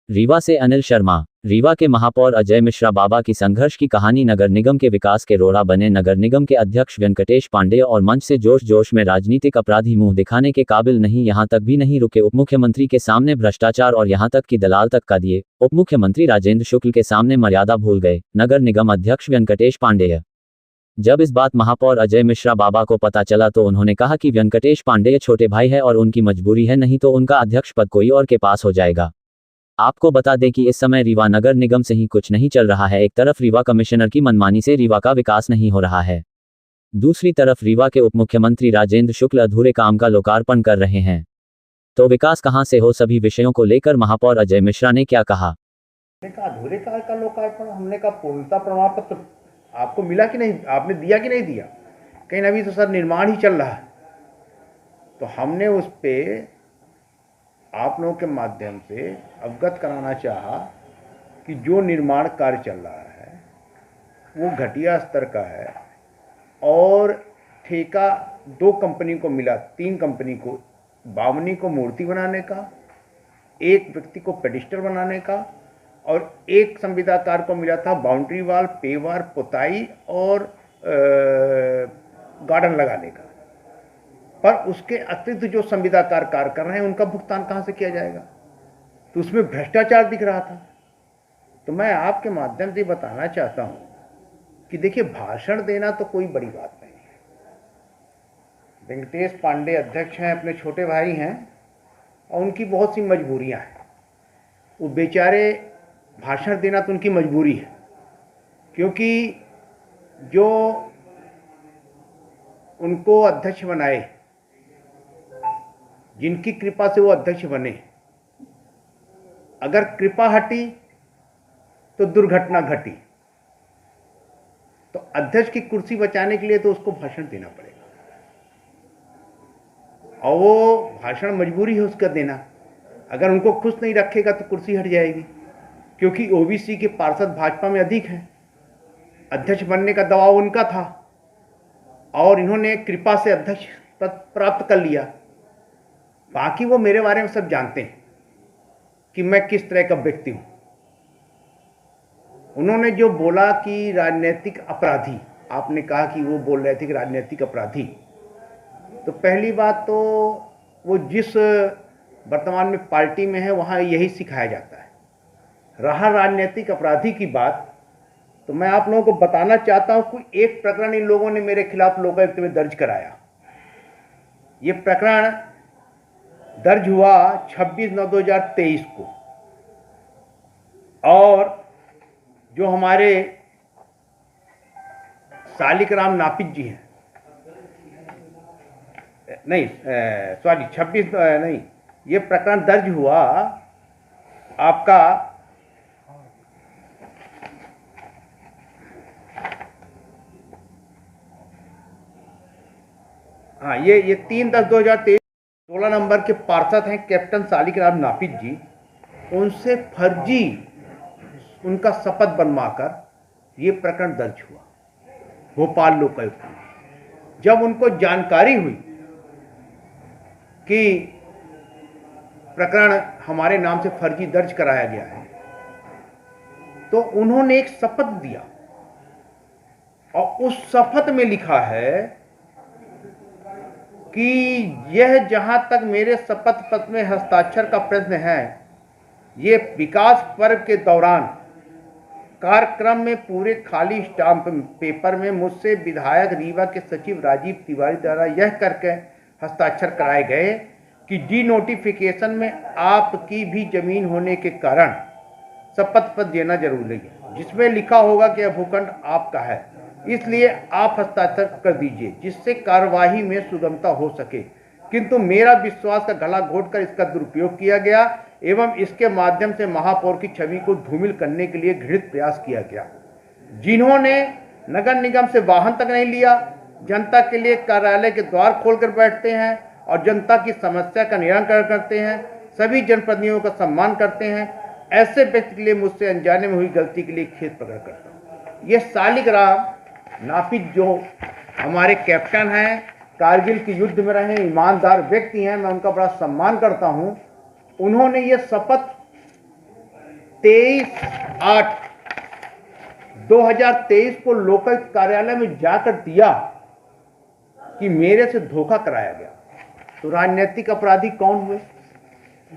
रीवा से अनिल शर्मा। रीवा के महापौर अजय मिश्रा बाबा की संघर्ष की कहानी। नगर निगम के विकास के रोड़ा बने नगर निगम के अध्यक्ष वेंकटेश पांडेय और मंच से जोश जोश में राजनीतिक अपराधी मुंह दिखाने के काबिल नहीं, यहां तक भी नहीं रुके। उप मुख्यमंत्री के सामने भ्रष्टाचार और यहां तक कि दलाल तक का दिए। उप मुख्यमंत्री राजेंद्र शुक्ल के सामने मर्यादा भूल गए नगर निगम अध्यक्ष वेंकटेश पांडेय। जब इस बात महापौर अजय मिश्रा बाबा को पता चला तो उन्होंने कहा कि वेंकटेश पांडेय छोटे भाई है और उनकी मजबूरी है, नहीं तो उनका अध्यक्ष पद कोई और के पास हो जाएगा। आपको बता दें कि इस समय रीवा नगर निगम से ही कुछ नहीं चल रहा है। एक तरफ रीवा कमिश्नर की मनमानी से रीवा का विकास नहीं हो रहा है, दूसरी तरफ रीवा के उप मुख्यमंत्री राजेंद्र शुक्ल अधूरे काम का लोकार्पण कर रहे हैं। तो विकास कहां से हो? सभी विषयों को लेकर महापौर अजय मिश्रा ने क्या कहा? अधूरे कार्य का लोकार्पण, हमने कहा पूर्णता प्रमाण पत्र आपको मिला कि नहीं, आपने दिया कि नहीं दिया? कहीं अभी तो सर निर्माण ही चल रहा है। तो हमने उस पे आप लोगों के माध्यम से अवगत कराना चाहा कि जो निर्माण कार्य चल रहा है वो घटिया स्तर का है और ठेका 2 कंपनी को मिला, 3 कंपनी को, बावनी को मूर्ति बनाने का, एक व्यक्ति को पेडिस्टर बनाने का और एक संविदाकार को मिला था बाउंड्री वाल, पेवर, पुताई और गार्डन लगाने का। पर उसके अतिरिक्त जो संविदाकार कार्य कर रहे हैं उनका भुगतान कहाँ से किया जाएगा? तो उसमें भ्रष्टाचार दिख रहा था। तो मैं आपके माध्यम से बताना चाहता हूँ कि देखिए, भाषण देना तो कोई बड़ी बात नहीं है। वेंकटेश पांडे अध्यक्ष हैं, अपने छोटे भाई हैं और उनकी बहुत सी मजबूरियाँ हैं। वो बेचारे, भाषण देना तो उनकी मजबूरी है, क्योंकि जो उनको अध्यक्ष बनाए, जिनकी कृपा से वो अध्यक्ष बने, अगर कृपा हटी तो दुर्घटना घटी। तो अध्यक्ष की कुर्सी बचाने के लिए तो उसको भाषण देना पड़ेगा और वो भाषण मजबूरी है उसका देना। अगर उनको खुश नहीं रखेगा तो कुर्सी हट जाएगी, क्योंकि ओबीसी के पार्षद भाजपा में अधिक हैं। अध्यक्ष बनने का दबाव उनका था और इन्होंने कृपा से अध्यक्ष पद प्राप्त कर लिया। बाकी वो मेरे बारे में सब जानते हैं कि मैं किस तरह का व्यक्ति हूं। उन्होंने जो बोला कि राजनीतिक अपराधी, आपने कहा कि वो बोल रहे थे कि राजनीतिक अपराधी, तो पहली बात तो वो जिस वर्तमान में पार्टी में है वहां यही सिखाया जाता है। रहा राजनीतिक अपराधी की बात, तो मैं आप लोगों को बताना चाहता हूं कि एक प्रकरण इन लोगों ने मेरे खिलाफ लोकायुक्त में दर्ज कराया। ये प्रकरण दर्ज हुआ 26/9/2023 को और जो हमारे सालिकराम नापित जी हैं, नहीं सॉरी 26 नहीं, ये प्रकरण दर्ज हुआ आपका हाँ, ये 3/10/2023 16 नंबर के पार्षद हैं कैप्टन सालिकराम नापित जी। उनसे फर्जी उनका शपथ बनवाकर ये प्रकरण दर्ज हुआ भोपाल लोकायुक्त में। जब उनको जानकारी हुई कि प्रकरण हमारे नाम से फर्जी दर्ज कराया गया है, तो उन्होंने एक शपथ दिया और उस शपथ में लिखा है कि यह जहां तक मेरे शपथ पत्र में हस्ताक्षर का प्रश्न है, ये विकास पर्व के दौरान कार्यक्रम में पूरे खाली स्टाम्प पेपर में मुझसे विधायक रीवा के सचिव राजीव तिवारी द्वारा यह करके हस्ताक्षर कराए गए कि डी नोटिफिकेशन में आपकी भी जमीन होने के कारण शपथ पत्र देना जरूरी है, जिसमें लिखा होगा कि यह भूखंड आपका है, इसलिए आप हस्ताक्षर कर दीजिए जिससे कार्यवाही में सुगमता हो सके। किंतु मेरा विश्वास का गला घोटकर इसका दुरुपयोग किया गया एवं इसके माध्यम से महापौर की छवि को धूमिल करने के लिए घृणित प्रयास किया गया। जिन्होंने नगर निगम से वाहन तक नहीं लिया, जनता के लिए कार्यालय के द्वार खोलकर बैठते हैं और जनता की समस्या का निराकरण करते हैं, सभी जनप्रतिनिधियों का सम्मान करते हैं, ऐसे व्यक्ति के लिए मुझसे अनजाने में हुई गलती के लिए खेद प्रकट करता हूँ। ये सालिकराम नापित जो हमारे कैप्टन हैं, कारगिल के युद्ध में रहे ईमानदार व्यक्ति हैं, मैं उनका बड़ा सम्मान करता हूं। उन्होंने ये शपथ 23/8/2023 को लोकायुक्त कार्यालय में जाकर दिया कि मेरे से धोखा कराया गया, तो राजनीतिक अपराधी कौन हुए?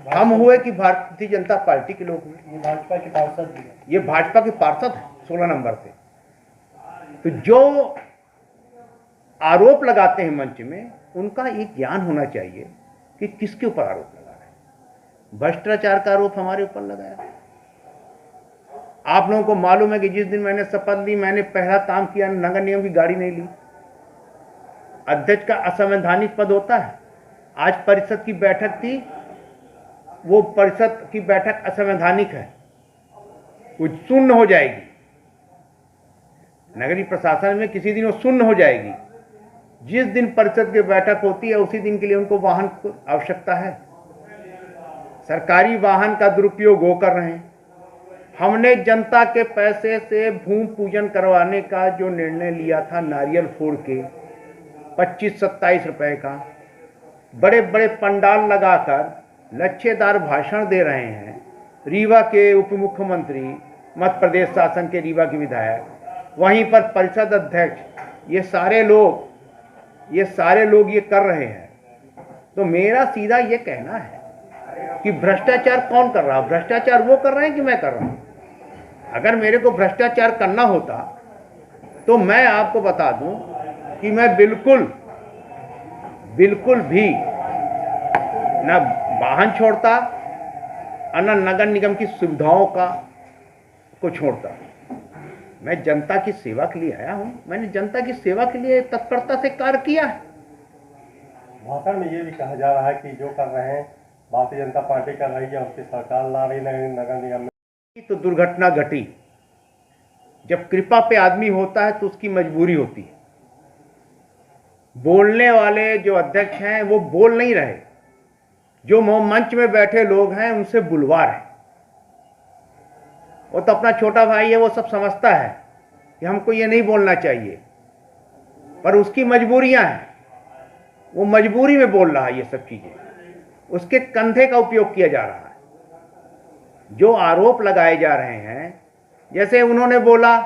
हम हुए कि भारतीय जनता पार्टी के लोग हुए? ये भाजपा के पार्षद भी है। ये भाजपा के पार्षद 16 नंबर पे। तो जो आरोप लगाते हैं मंच में, उनका एक ज्ञान होना चाहिए कि किसके ऊपर आरोप लगा रहे हैं। भ्रष्टाचार का आरोप हमारे ऊपर लगाया। आप लोगों को मालूम है कि जिस दिन मैंने शपथ ली, मैंने पहला काम किया, नगर निगम की गाड़ी नहीं ली। अध्यक्ष का असंवैधानिक पद होता है। आज परिषद की बैठक थी, वो परिषद की बैठक असंवैधानिक है, वो शून्य हो जाएगी। नगरीय प्रशासन में किसी दिन वो शून्य हो जाएगी। जिस दिन परिषद की बैठक होती है, उसी दिन के लिए उनको वाहन की आवश्यकता है। सरकारी वाहन का दुरुपयोग वो कर रहे हैं। हमने जनता के पैसे से भूमि पूजन करवाने का जो निर्णय लिया था, नारियल फोड़ के 25-27 रुपए का, बड़े बड़े पंडाल लगाकर लच्छेदार भाषण दे रहे हैं। रीवा के उप मुख्यमंत्री, मध्य प्रदेश शासन के रीवा के विधायक, वहीं पर परिषद अध्यक्ष, ये सारे लोग ये कर रहे हैं। तो मेरा सीधा ये कहना है कि भ्रष्टाचार कौन कर रहा है? भ्रष्टाचार वो कर रहे हैं कि मैं कर रहा हूं? अगर मेरे को भ्रष्टाचार करना होता तो मैं आपको बता दूं कि मैं बिल्कुल भी न वाहन छोड़ता और न नगर निगम की सुविधाओं को छोड़ता। मैं जनता की सेवा के लिए आया हूं। मैंने जनता की सेवा के लिए तत्परता से कार्य किया है। भाषण में ये भी कहा जा रहा है कि जो कर रहे हैं भारतीय जनता पार्टी कर रही है, उसकी सरकार ला रही नगर निगम में। तो दुर्घटना घटी। जब कृपा पे आदमी होता है तो उसकी मजबूरी होती है। बोलने वाले जो अध्यक्ष हैं वो बोल नहीं रहे, जो मंच में बैठे लोग हैं उनसे बुलवा रहे। वो तो अपना छोटा भाई है, वो सब समझता है कि हमको ये नहीं बोलना चाहिए, पर उसकी मजबूरियां हैं, वो मजबूरी में बोल रहा है ये सब चीजें। उसके कंधे का उपयोग किया जा रहा है। जो आरोप लगाए जा रहे हैं, जैसे उन्होंने बोला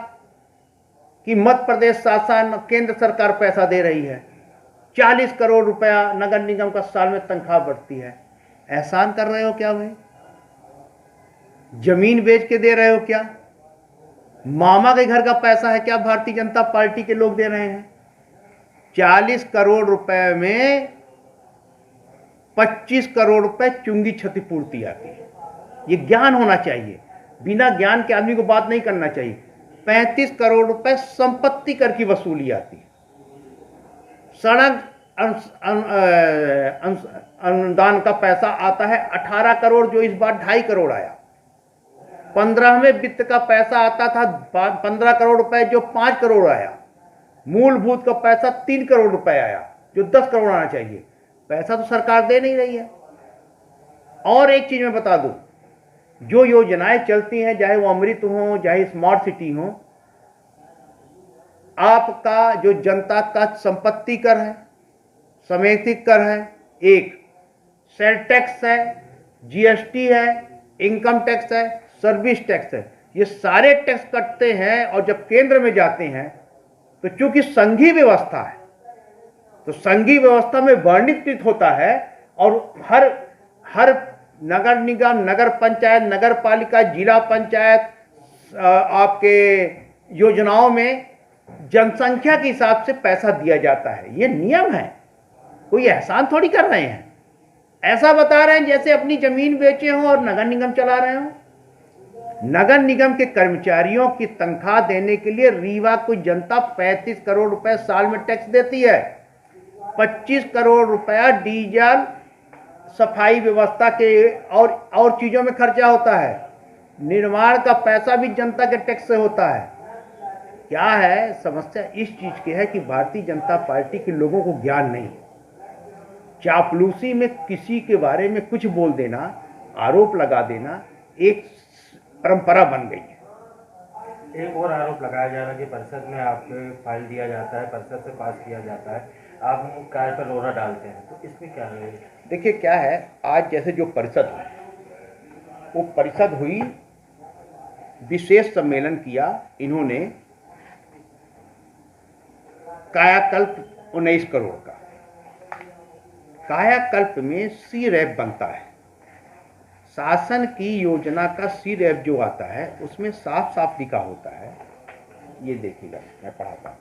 कि मध्य प्रदेश शासन, केंद्र सरकार पैसा दे रही है, 40 करोड़ रुपया नगर निगम का साल में तनख्वाह बढ़ती है। एहसान कर रहे हो क्या भाई? जमीन बेच के दे रहे हो क्या? मामा के घर का पैसा है क्या भारतीय जनता पार्टी के लोग दे रहे हैं? 40 करोड़ रुपए में 25 करोड़ रुपए चुंगी क्षतिपूर्ति आती है। ये ज्ञान होना चाहिए। बिना ज्ञान के आदमी को बात नहीं करना चाहिए। 35 करोड़ रुपए संपत्ति कर की वसूली आती है। सड़क अनुदान का पैसा आता है 18 करोड़, जो इस बार 2.5 करोड़ आया। 15वें वित्त का पैसा आता था 15 करोड़ रुपए, जो 5 करोड़ आया। मूलभूत का पैसा 3 करोड़ रुपए आया, जो 10 करोड़ आना चाहिए। पैसा तो सरकार दे नहीं रही है। और एक चीज मैं बता दूं, जो योजनाएं चलती हैं, चाहे वो अमृत हो, चाहे स्मार्ट सिटी हो, आपका जो जनता का संपत्ति कर है, समेकित कर है, एक सेल टैक्स है, जीएसटी है, इनकम टैक्स है, सर्विस टैक्स है, ये सारे टैक्स कटते हैं। और जब केंद्र में जाते हैं तो चूंकि संघीय व्यवस्था है, तो संघीय व्यवस्था में वर्णित होता है। और हर नगर निगम, नगर पंचायत, नगर पालिका, जिला पंचायत आपके योजनाओं में जनसंख्या के हिसाब से पैसा दिया जाता है। ये नियम है, कोई एहसान थोड़ी कर रहे हैं। ऐसा बता रहे हैं जैसे अपनी जमीन बेचे हों और नगर निगम चला रहे हों। नगर निगम के कर्मचारियों की तनख्वाह देने के लिए रीवा को जनता 35 करोड़ रुपए साल में टैक्स देती है। 25 करोड़ रुपया डीजल, सफाई व्यवस्था के और चीजों में खर्चा होता है। निर्माण का पैसा भी जनता के टैक्स से होता है। क्या है समस्या? इस चीज की है कि भारतीय जनता पार्टी के लोगों को ज्ञान नहीं है। चापलूसी में किसी के बारे में कुछ बोल देना, आरोप लगा देना एक परंपरा बन गई है। एक और आरोप लगाया जा रहा है कि परिषद में आपके फाइल दिया जाता है, परिषद से पास किया जाता है, आप कार्य पर रोड़ा डालते हैं, तो इसमें क्या है? देखिए क्या है, आज जैसे जो परिषद हुई, वो परिषद हुई विशेष सम्मेलन किया इन्होंने कायाकल्प 19 करोड़ का। कायाकल्प में सी रैप बनता है। शासन की योजना का सी रैप जो आता है उसमें साफ साफ लिखा होता है, ये देखिएगा, मैं पढ़ाता हूं।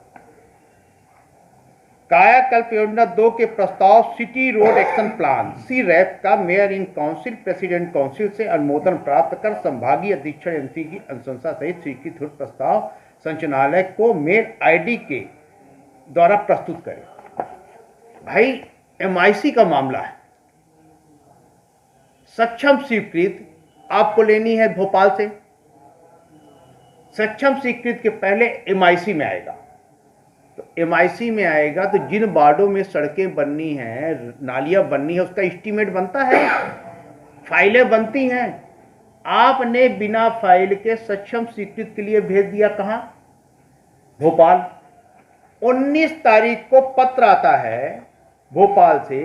कायाकल्प योजना 2 के प्रस्ताव सिटी रोड एक्शन प्लान सी रैप का mayor in council president council से अनुमोदन प्राप्त कर संभागीय अधीक्षण यंत्री की अनुशंसा सहित स्वीकृत हुए प्रस्ताव संचालनालय को मेयर आईडी के द्वारा प्रस्तुत करें। भाई एमआईसी का मामला है, सक्षम स्वीकृत आपको लेनी है भोपाल से। सक्षम स्वीकृत के पहले एमआईसी में आएगा, तो एमआईसी में आएगा तो जिन वार्डों में सड़कें बननी हैं, नालियां बननी है, उसका एस्टीमेट बनता है, फाइलें बनती हैं। आपने बिना फाइल के सक्षम स्वीकृत के लिए भेज दिया कहां? भोपाल। 19 तारीख को पत्र आता है भोपाल से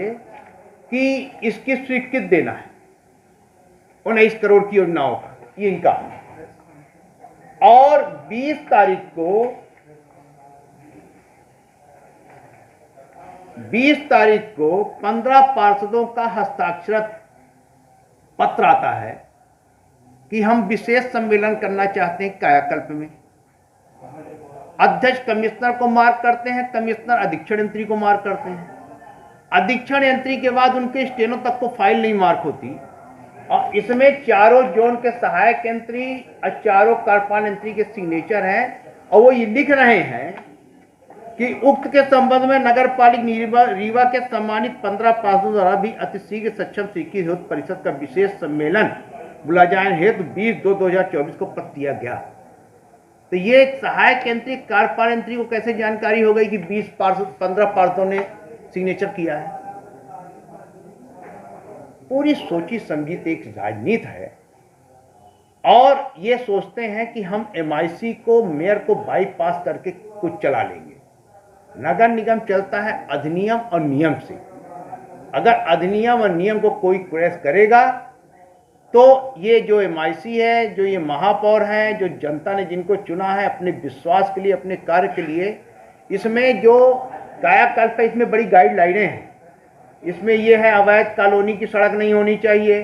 कि इसकी स्वीकृत देना है 19 करोड़ की योजनाओं का, ये इनका। और 20 तारीख को 15 पार्षदों का हस्ताक्षरित पत्र आता है कि हम विशेष सम्मेलन करना चाहते हैं कायाकल्प में। अध्यक्ष कमिश्नर को मार्क करते हैं, कमिश्नर अधीक्षण यंत्री को मार्क करते हैं। अधीक्षण यंत्री के बाद उनके स्टेनो तक को फाइल नहीं मार्क होती, और इसमें चारों जोन के सहायक यंत्री और चारों कार्यपालन यंत्री के सिग्नेचर हैं, और वो ये लिख रहे हैं कि उक्त के संबंध में नगर पालिका रीवा के सम्मानित 15 पार्षदों द्वारा भी अतिशीघ्र सक्षम स्वीकृत हेतु परिषद का विशेष सम्मेलन बुलाए जाने हेतु 20/2/2024 को पत्र दिया गया। तो ये सहायक यंत्री कार्यपालन यंत्री को कैसे जानकारी हो गई कि 15 पार्षदों ने सिग्नेचर किया है? पूरी सोची समझी एक राजनीति है, और ये सोचते हैं कि हम एमआईसी को, मेयर को बाईपास करके कुछ चला लेंगे। नगर निगम चलता है अधिनियम और नियम से। अगर अधिनियम और नियम को कोई क्रैश करेगा तो ये जो एमआईसी है, जो ये महापौर हैं, जो जनता ने जिनको चुना है अपने विश्वास के लिए, अपने कार्य के लिए, इसमें जो कायाकल्प है इसमें बड़ी गाइडलाइनें हैं। इसमें यह है अवैध कॉलोनी की सड़क नहीं होनी चाहिए,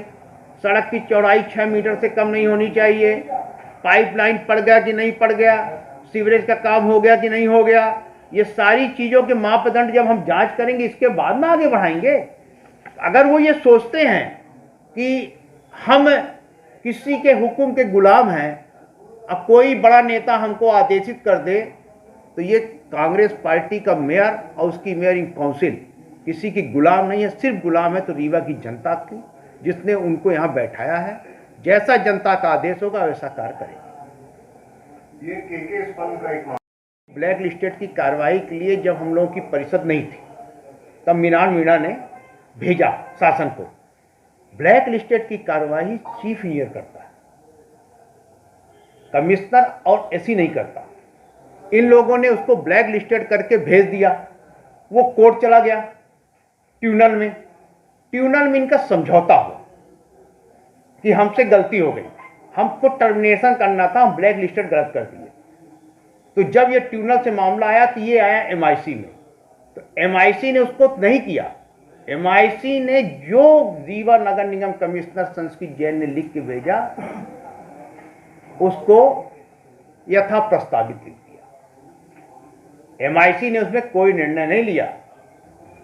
सड़क की चौड़ाई 6 मीटर से कम नहीं होनी चाहिए, पाइपलाइन पड़ गया कि नहीं पड़ गया, सीवरेज का काम हो गया कि नहीं हो गया, ये सारी चीज़ों के मापदंड जब हम जांच करेंगे इसके बाद ना आगे बढ़ाएंगे। अगर वो ये सोचते हैं कि हम किसी के हुक्म के गुलाम हैं, अब कोई बड़ा नेता हमको आदेशित कर दे, तो ये कांग्रेस पार्टी का मेयर और उसकी मेयरिंग काउंसिल किसी की गुलाम नहीं है, सिर्फ गुलाम है तो रीवा की जनता की, जिसने उनको यहाँ बैठाया है। जैसा जनता का आदेश होगा वैसा कार्य करेगा। ये के स्पंद का एक ब्लैक लिस्टेड की कार्रवाई के लिए जब हम लोगों की परिषद नहीं थी तब मीणा ने भेजा शासन को। ब्लैक लिस्टेड की कार्रवाई चीफ इंजीनियर करता है, कमिश्नर और एसी नहीं करता। इन लोगों ने उसको ब्लैक लिस्टेड करके भेज दिया, वो कोर्ट चला गया ट्रिब्यूनल में इनका समझौता हो कि हमसे गलती हो गई, हमको टर्मिनेशन करना था, हम ब्लैक लिस्टेड गलत कर दिए। तो जब ये ट्रिब्यूनल से मामला आया तो ये आया एमआईसी में, तो एमआईसी ने उसको नहीं किया। एमआईसी ने जो रीवा नगर निगम कमिश्नर संस्कृत जैन ने लिख के भेजा उसको यथा प्रस्तावित लिख दिया। एमआईसी ने उसमें कोई निर्णय नहीं लिया।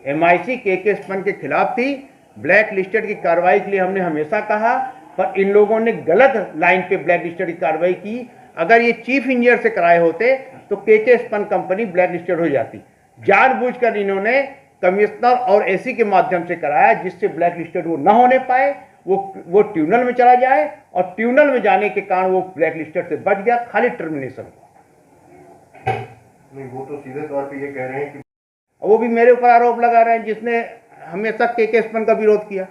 एमआईसी के स्पंद के खिलाफ थी। ब्लैक लिस्टेड की कार्रवाई के लिए हमने हमेशा कहा, पर इन लोगों ने गलत लाइन पे ब्लैक लिस्टेड की कार्रवाई की। अगर ये चीफ इंजीनियर से कराए होते तो के स्पंद कंपनी ब्लैक लिस्टेड हो जाती। जानबूझकर इन्होंने कमिश्नर और एसी के माध्यम से कराया, जिससे ब्लैक लिस्टेड वो न होने पाए, वो ट्रिब्यूनल में चला जाए, और ट्रिब्यूनल में जाने के कारण वो ब्लैक लिस्टेड से बच गया, खाली टर्मिनेशन हुआ। नहीं, वो तो सीधे तौर पे ये कह रहे हैं कि वो भी मेरे ऊपर आरोप लगा रहे हैं, जिसने हमेशा के स्पंद का विरोध किया।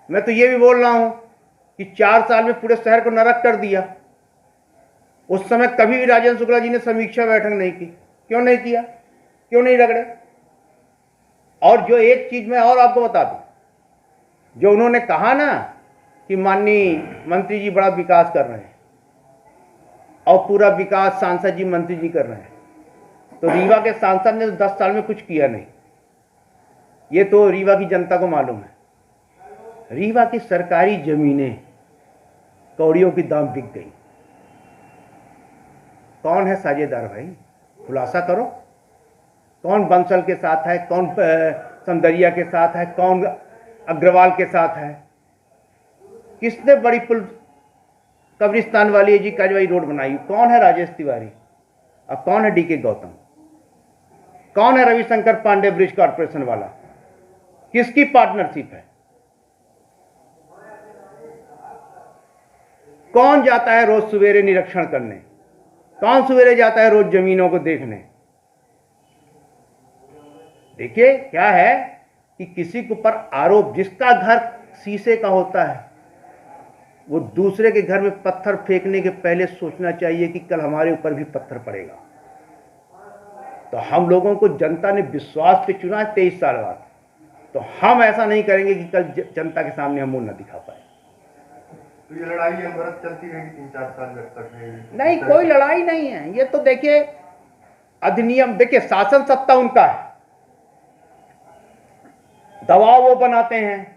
मैं तो ये भी बोल रहा हूं कि 4 साल में पूरे शहर को नरक कर दिया। उस समय कभी भी राजेंद्र शुक्ला जी ने समीक्षा बैठक नहीं की। क्यों नहीं किया? क्यों नहीं रगड़े? और जो एक चीज मैं और आपको बता दूं, जो उन्होंने कहा ना कि माननीय मंत्री जी बड़ा विकास कर रहे हैं, और पूरा विकास सांसद जी मंत्री जी कर रहे हैं। तो रीवा के सांसद ने तो 10 साल में कुछ किया नहीं, ये तो रीवा की जनता को मालूम है। रीवा की सरकारी जमीनें कौड़ियों की दाम बिक गई। कौन है साझेदार भाई, खुलासा करो। कौन बंसल के साथ है, कौन समदरिया के साथ है, कौन अग्रवाल के साथ है? किसने बड़ी पुल कब्रिस्तान वाली जी काजवाई रोड बनाई? कौन है राजेश तिवारी? अब कौन है डीके गौतम? कौन है रविशंकर पांडे ब्रिज कॉर्पोरेशन वाला? किसकी पार्टनरशिप है? कौन जाता है रोज सवेरे निरीक्षण करने? कौन सवेरे जाता है रोज जमीनों को देखने? देखिए क्या है कि किसी के ऊपर आरोप, जिसका घर शीशे का होता है वो दूसरे के घर में पत्थर फेंकने के पहले सोचना चाहिए कि कल हमारे ऊपर भी पत्थर पड़ेगा। तो हम लोगों को जनता ने विश्वास पे चुना 23 साल बाद, तो हम ऐसा नहीं करेंगे कि कल जनता के सामने हम मुंह न दिखा पाए। तो ये लड़ाई अनवरत चलती रहेगी 3-4 साल जब तक नहीं, कोई लड़ाई नहीं है। ये तो देखिए अधिनियम, देखिए शासन सत्ता उनका है, दबाव वो बनाते हैं,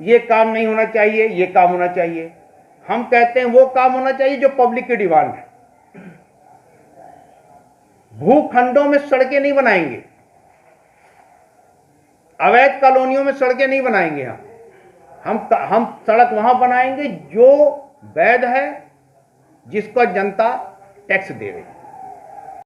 ये काम नहीं होना चाहिए, ये काम होना चाहिए। हम कहते हैं वो काम होना चाहिए जो पब्लिक की डिमांड है। भूखंडों में सड़कें नहीं बनाएंगे, अवैध कॉलोनियों में सड़कें नहीं बनाएंगे। हम सड़क वहां बनाएंगे जो वैध है, जिसको जनता टैक्स दे रही है।